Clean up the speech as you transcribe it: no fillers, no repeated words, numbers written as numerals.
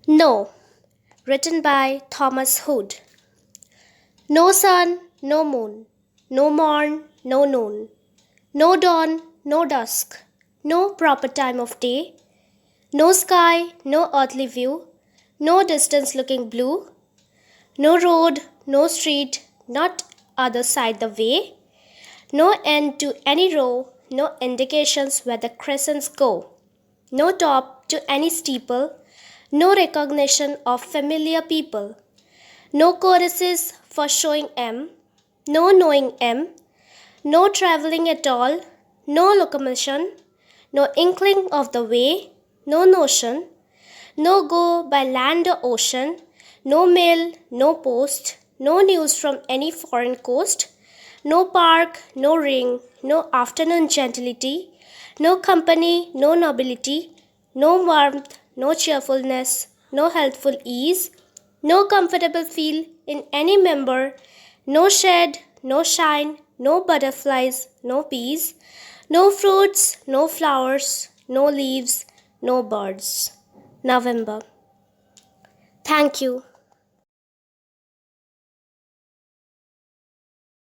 No, written by Thomas Hood. No sun, no moon, no morn, no noon, no dawn, no dusk, no proper time of day, no sky, no earthly view, no distance looking blue, no road, no street, not other side the way, no end to any row, no indications where the crescents go, no top to any steeple, no recognition of familiar people, no courtesies for showing M, no knowing M, no travelling at all, no locomotion, no inkling of the way, no notion, no go by land or ocean, no mail, no post, no news from any foreign coast, no park, no ring, no afternoon gentility, no company, no nobility, no warmth, no cheerfulness, no healthful ease, no comfortable feel in any member, no shade, no shine, no butterflies, no bees, no fruits, no flowers, no leaves, no birds. November. Thank you.